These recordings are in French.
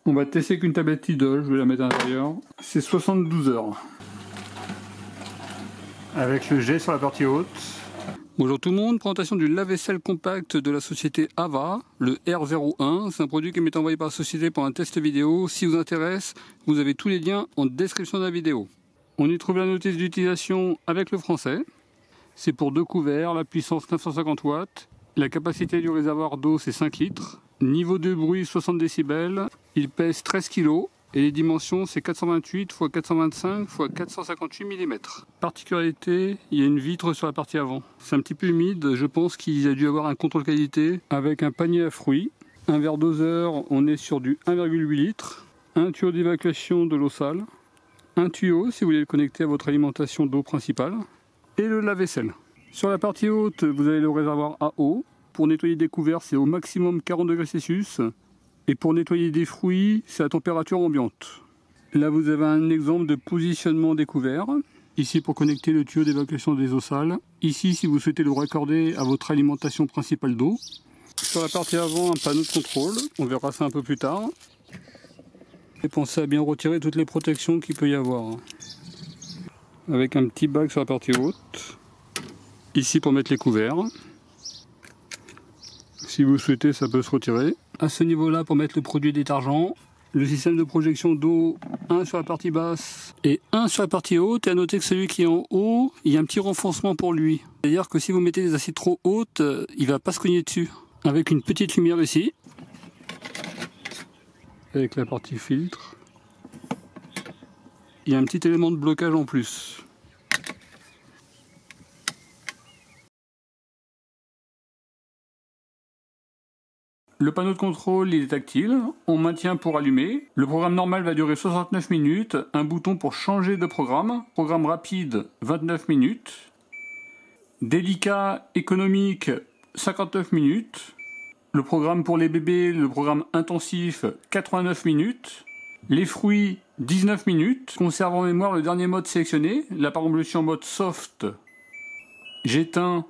On va tester qu'une tablette Lidl, je vais la mettre à l'intérieur. C'est 72 heures. Avec le jet sur la partie haute. Bonjour tout le monde, présentation du lave-vaisselle compact de la société Ava, le R01. C'est un produit qui m'est envoyé par la société pour un test vidéo. Si vous intéresse, vous avez tous les liens en description de la vidéo. On y trouve la notice d'utilisation avec le français. C'est pour 2 couverts, la puissance 950 watts. La capacité du réservoir d'eau c'est 5 litres. Niveau de bruit 60 décibels. Il pèse 13 kg. Et les dimensions, c'est 428 x 425 x 458 mm. Particularité, il y a une vitre sur la partie avant. C'est un petit peu humide, je pense qu'il a dû avoir un contrôle qualité avec un panier à fruits. Un verre doseur, on est sur du 1,8 litres. Un tuyau d'évacuation de l'eau sale. Un tuyau si vous voulez le connecter à votre alimentation d'eau principale. Et le lave-vaisselle. Sur la partie haute, vous avez le réservoir à eau. Pour nettoyer des couverts, c'est au maximum 40 degrés Celsius. Et pour nettoyer des fruits, c'est à température ambiante. Là, vous avez un exemple de positionnement des couverts. Ici, pour connecter le tuyau d'évacuation des eaux sales. Ici, si vous souhaitez le raccorder à votre alimentation principale d'eau. Sur la partie avant, un panneau de contrôle. On verra ça un peu plus tard. Et pensez à bien retirer toutes les protections qu'il peut y avoir. Avec un petit bac sur la partie haute. Ici, pour mettre les couverts. Si vous souhaitez, ça peut se retirer. À ce niveau-là, pour mettre le produit détergent, le système de projection d'eau, un sur la partie basse et un sur la partie haute. Et à noter que celui qui est en haut, il y a un petit renfoncement pour lui. C'est-à-dire que si vous mettez des assiettes trop hautes, il ne va pas se cogner dessus. Avec une petite lumière ici. Avec la partie filtre. Il y a un petit élément de blocage en plus. Le panneau de contrôle il est tactile, on maintient pour allumer. Le programme normal va durer 69 minutes, un bouton pour changer de programme. Programme rapide 29 minutes. Délicat, économique 59 minutes. Le programme pour les bébés, le programme intensif 89 minutes. Les fruits 19 minutes. Conserve en mémoire le dernier mode sélectionné. Là par exemple je suis en mode soft. J'éteins,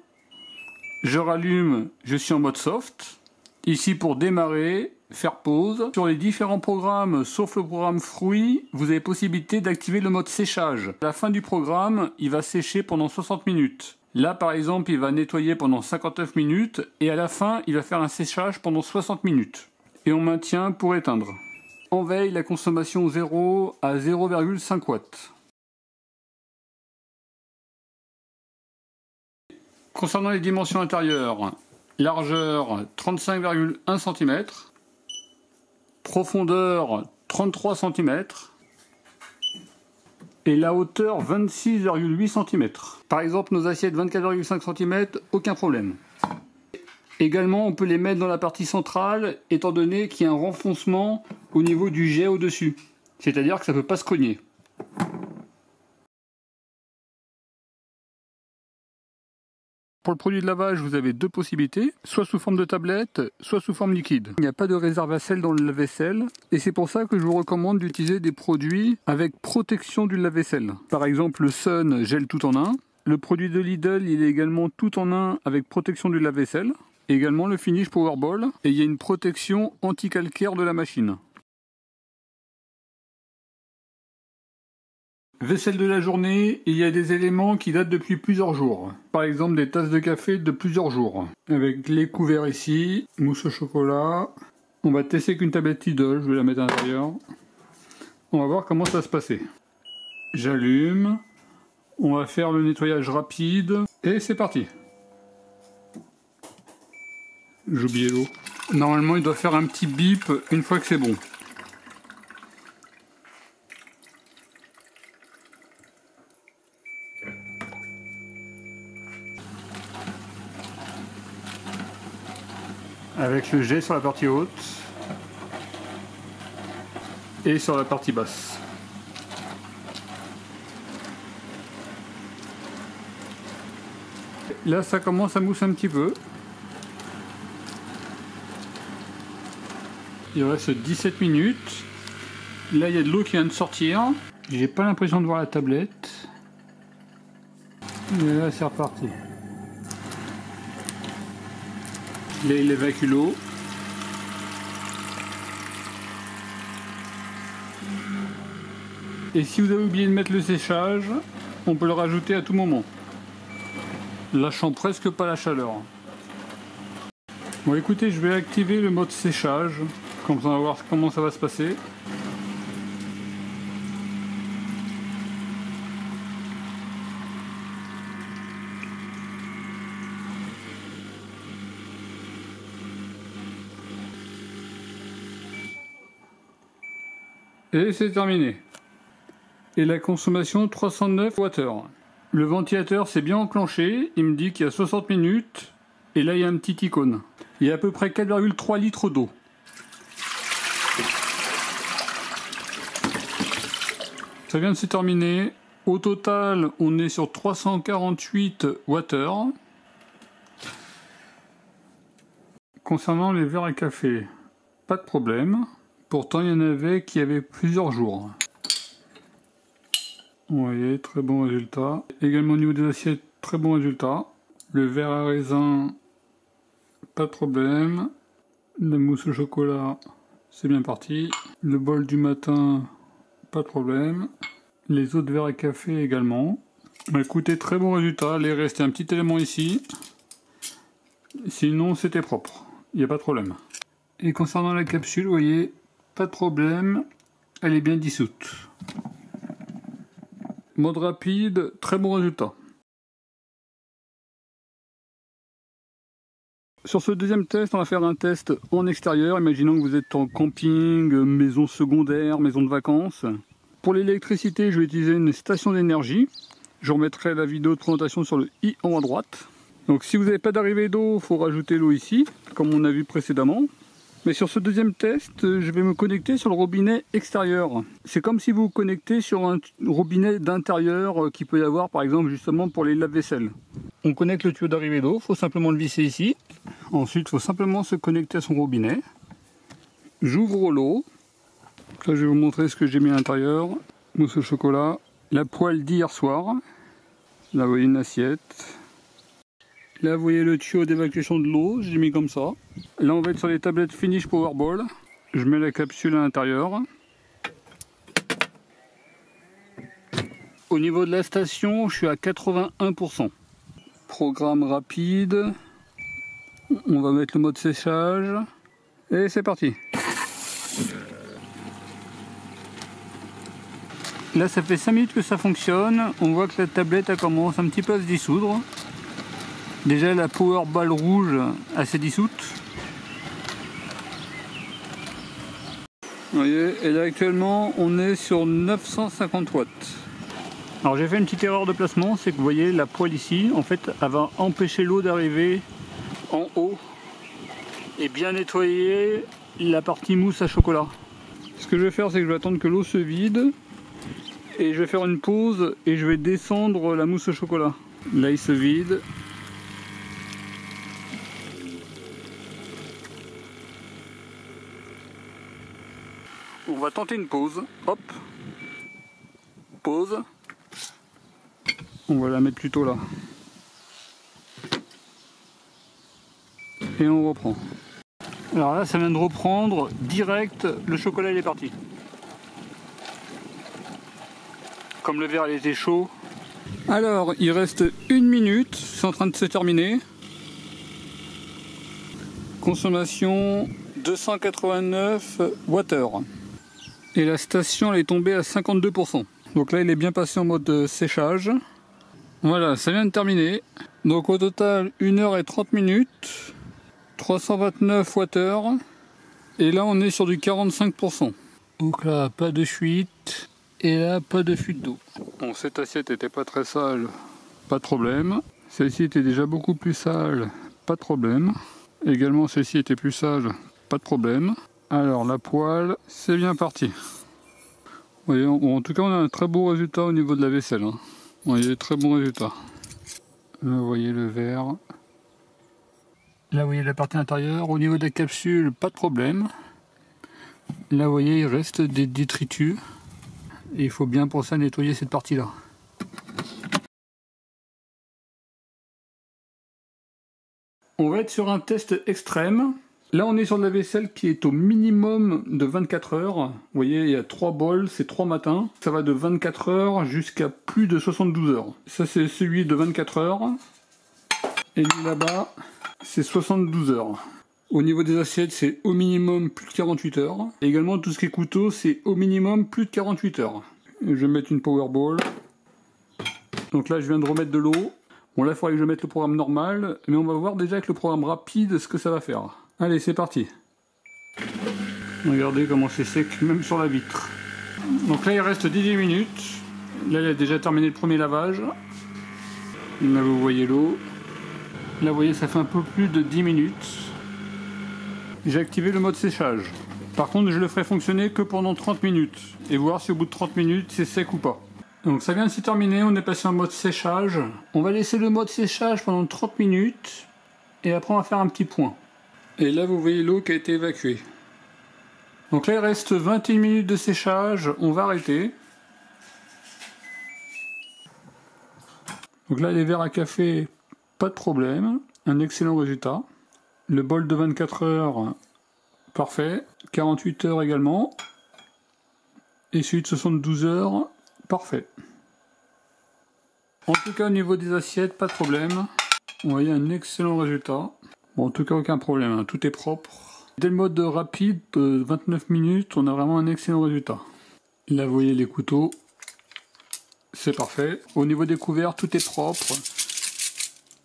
je rallume, je suis en mode soft. Ici pour démarrer, faire pause. Sur les différents programmes, sauf le programme fruits, vous avez possibilité d'activer le mode séchage. À la fin du programme, il va sécher pendant 60 minutes. Là par exemple, il va nettoyer pendant 59 minutes et à la fin, il va faire un séchage pendant 60 minutes. Et on maintient pour éteindre. En veille, la consommation 0 à 0,5 watts. Concernant les dimensions intérieures, largeur 35,1 cm, profondeur 33 cm et la hauteur 26,8 cm. Par exemple, nos assiettes 24,5 cm, aucun problème. Également, on peut les mettre dans la partie centrale, étant donné qu'il y a un renfoncement au niveau du jet au-dessus. C'est-à-dire que ça ne peut pas se cogner. Pour le produit de lavage, vous avez 2 possibilités, soit sous forme de tablette, soit sous forme liquide. Il n'y a pas de réserve à sel dans le lave-vaisselle, et c'est pour ça que je vous recommande d'utiliser des produits avec protection du lave-vaisselle. Par exemple, le Sun gel tout en un. Le produit de Lidl, il est également tout en un avec protection du lave-vaisselle. Également le Finish Powerball, et il y a une protection anti-calcaire de la machine. Vaisselle de la journée, il y a des éléments qui datent depuis plusieurs jours. Par exemple des tasses de café de plusieurs jours. Avec les couverts ici, mousse au chocolat. On va tester qu'une tablette Lidl, je vais la mettre à l'intérieur. On va voir comment ça va se passer. J'allume. On va faire le nettoyage rapide. Et c'est parti. J'ai oublié l'eau. Normalement il doit faire un petit bip une fois que c'est bon. Avec le jet sur la partie haute et sur la partie basse. Là ça commence à mousser un petit peu. Il reste 17 minutes. Là il y a de l'eau qui vient de sortir. J'ai pas l'impression de voir la tablette. Et là c'est reparti. Là il évacue l'eau. Et si vous avez oublié de mettre le séchage, on peut le rajouter à tout moment, lâchant presque pas la chaleur. Bon écoutez, je vais activer le mode séchage, comme ça on va voir comment ça va se passer. Et c'est terminé. Et la consommation 309 Wh. Le ventilateur s'est bien enclenché, il me dit qu'il y a 60 minutes, et là il y a un petit icône. Il y a à peu près 4,3 litres d'eau. Ça vient de se terminer. Au total, on est sur 348 Wh. Concernant les verres à café, pas de problème. Pourtant, il y en avait qui avaient plusieurs jours. Vous voyez, très bon résultat. Également au niveau des assiettes, très bon résultat. Le verre à raisin, pas de problème. La mousse au chocolat, c'est bien parti. Le bol du matin, pas de problème. Les autres verres à café également. Écoutez, très bon résultat. Il est resté un petit élément ici. Sinon, c'était propre. Il n'y a pas de problème. Et concernant la capsule, vous voyez, pas de problème. Elle est bien dissoute. Mode rapide, très bon résultat. Sur ce deuxième test, on va faire un test en extérieur. Imaginons que vous êtes en camping, maison secondaire, maison de vacances. Pour l'électricité, je vais utiliser une station d'énergie. Je remettrai la vidéo de présentation sur le i en haut à droite. Donc si vous n'avez pas d'arrivée d'eau, il faut rajouter l'eau ici, comme on a vu précédemment. Mais sur ce deuxième test, je vais me connecter sur le robinet extérieur. C'est comme si vous vous connectez sur un robinet d'intérieur qu'il peut y avoir par exemple justement pour les lave-vaisselle. On connecte le tuyau d'arrivée d'eau, il faut simplement le visser ici. Ensuite, il faut simplement se connecter à son robinet. J'ouvre l'eau. Là, je vais vous montrer ce que j'ai mis à l'intérieur. Mousse au chocolat. La poêle d'hier soir. Là, vous voyez une assiette. Là, vous voyez le tuyau d'évacuation de l'eau, j'ai mis comme ça. Là, on va être sur les tablettes Finish Powerball. Je mets la capsule à l'intérieur. Au niveau de la station, je suis à 81%. Programme rapide. On va mettre le mode séchage. Et c'est parti. Là, ça fait 5 minutes que ça fonctionne. On voit que la tablette elle commence un petit peu à se dissoudre. Déjà la Powerball rouge assez dissoute. Vous voyez, et là actuellement on est sur 950 watts. Alors j'ai fait une petite erreur de placement, c'est que vous voyez la poêle ici, en fait elle va empêcher l'eau d'arriver en haut et bien nettoyer la partie mousse à chocolat. Ce que je vais faire, c'est que je vais attendre que l'eau se vide et je vais faire une pause et je vais descendre la mousse au chocolat. Là il se vide. On va tenter une pause. Hop. Pause. On va la mettre plutôt là. Et on reprend. Alors là, ça vient de reprendre direct. Le chocolat, il est parti. Comme le verre, il était chaud. Alors, il reste 1 minute. C'est en train de se terminer. Consommation 289 Wh. Et la station elle est tombée à 52%. Donc là il est bien passé en mode séchage. Voilà, ça vient de terminer. Donc au total 1h30, 329 Wh. Et là on est sur du 45%. Donc là pas de fuite. Et là pas de fuite d'eau. Bon, cette assiette n'était pas très sale, pas de problème. Celle-ci était déjà beaucoup plus sale, pas de problème. Également celle-ci était plus sale, pas de problème. Alors la poêle, c'est bien parti. Vous voyez, en tout cas on a un très beau résultat au niveau de la vaisselle. Vous voyez, très bon résultat. Là vous voyez le verre. Là vous voyez la partie intérieure. Au niveau de la capsule, pas de problème. Là vous voyez il reste des détritus. Et il faut bien pour ça nettoyer cette partie-là. On va être sur un test extrême. Là, on est sur de la vaisselle qui est au minimum de 24 heures. Vous voyez, il y a 3 bols, c'est 3 matins. Ça va de 24 heures jusqu'à plus de 72 heures. Ça, c'est celui de 24 heures. Et lui là-bas, c'est 72 heures. Au niveau des assiettes, c'est au minimum plus de 48 heures. Et également, tout ce qui est couteau, c'est au minimum plus de 48 heures. Je vais mettre une Powerball. Donc là, je viens de remettre de l'eau. Bon, là, il faudrait que je mette le programme normal. Mais on va voir déjà avec le programme rapide ce que ça va faire. Allez, c'est parti. Regardez comment c'est sec, même sur la vitre. Donc là, il reste 18 minutes. Là, il a déjà terminé le premier lavage. Là, vous voyez l'eau. Là, vous voyez, ça fait un peu plus de 10 minutes. J'ai activé le mode séchage. Par contre, je le ferai fonctionner que pendant 30 minutes. Et voir si au bout de 30 minutes, c'est sec ou pas. Donc ça vient de se terminer, on est passé en mode séchage. On va laisser le mode séchage pendant 30 minutes. Et après, on va faire un petit point. Et là, vous voyez l'eau qui a été évacuée. Donc là, il reste 21 minutes de séchage. On va arrêter. Donc là, les verres à café, pas de problème. Un excellent résultat. Le bol de 24 heures, parfait. 48 heures également. Et celui de 72 heures, parfait. En tout cas, au niveau des assiettes, pas de problème. Vous voyez un excellent résultat. Bon, en tout cas, aucun problème, hein. Tout est propre. Dès le mode rapide, 29 minutes, on a vraiment un excellent résultat. Là, vous voyez les couteaux. C'est parfait. Au niveau des couverts, tout est propre.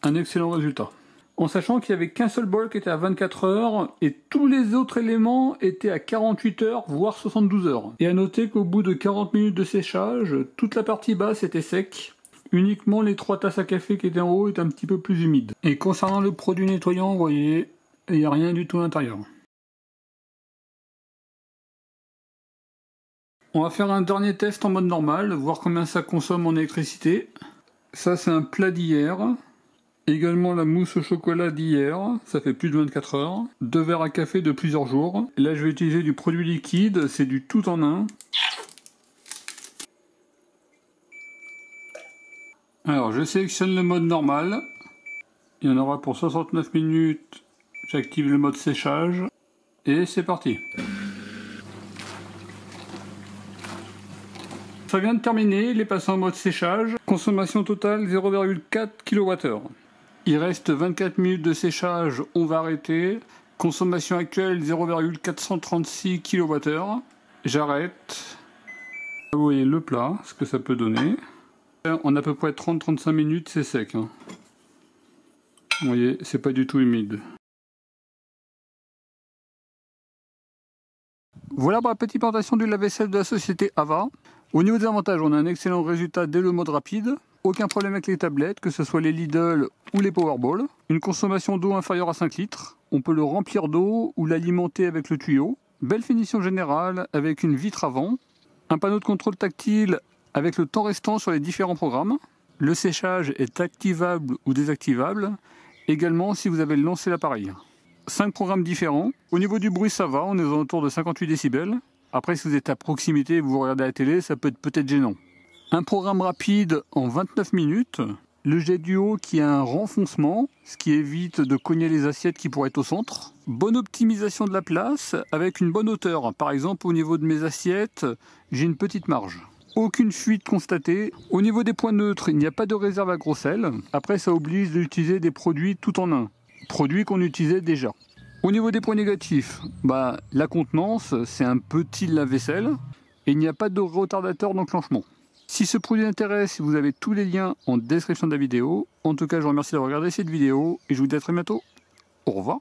Un excellent résultat. En sachant qu'il n'y avait qu'un seul bol qui était à 24 heures et tous les autres éléments étaient à 48 heures, voire 72 heures. Et à noter qu'au bout de 40 minutes de séchage, toute la partie basse était sec. Uniquement les 3 tasses à café qui étaient en haut étaient un petit peu plus humides. Et concernant le produit nettoyant, vous voyez, il n'y a rien du tout à l'intérieur. On va faire un dernier test en mode normal, voir combien ça consomme en électricité. Ça, c'est un plat d'hier. Également la mousse au chocolat d'hier, ça fait plus de 24 heures. 2 verres à café de plusieurs jours. Là, je vais utiliser du produit liquide, c'est du tout en un. Alors, je sélectionne le mode normal. Il y en aura pour 69 minutes. J'active le mode séchage. Et c'est parti. Ça vient de terminer, il est passé en mode séchage. Consommation totale 0,4 kWh. Il reste 24 minutes de séchage, on va arrêter. Consommation actuelle 0,436 kWh. J'arrête. Vous voyez le plat, ce que ça peut donner. En à peu près 30-35 minutes, c'est sec. Hein. Vous voyez, c'est pas du tout humide. Voilà pour la petite présentation du lave-vaisselle de la société Ava. Au niveau des avantages, on a un excellent résultat dès le mode rapide. Aucun problème avec les tablettes, que ce soit les Lidl ou les Powerball. Une consommation d'eau inférieure à 5 litres. On peut le remplir d'eau ou l'alimenter avec le tuyau. Belle finition générale avec une vitre avant. Un panneau de contrôle tactile avec le temps restant sur les différents programmes. Le séchage est activable ou désactivable. Également si vous avez lancé l'appareil. 5 programmes différents. Au niveau du bruit, ça va, on est aux alentours de 58 décibels. Après, si vous êtes à proximité et vous regardez la télé, ça peut être peut-être gênant. Un programme rapide en 29 minutes. Le jet du haut qui a un renfoncement, ce qui évite de cogner les assiettes qui pourraient être au centre. Bonne optimisation de la place avec une bonne hauteur. Par exemple, au niveau de mes assiettes, j'ai une petite marge. Aucune fuite constatée. Au niveau des points neutres, il n'y a pas de réserve à gros sel. Après, ça oblige d'utiliser des produits tout en un. Produits qu'on utilisait déjà. Au niveau des points négatifs, la contenance, c'est un petit lave-vaisselle et il n'y a pas de retardateur d'enclenchement. Si ce produit intéresse, vous avez tous les liens en description de la vidéo. En tout cas, je vous remercie d'avoir regardé cette vidéo et je vous dis à très bientôt. Au revoir.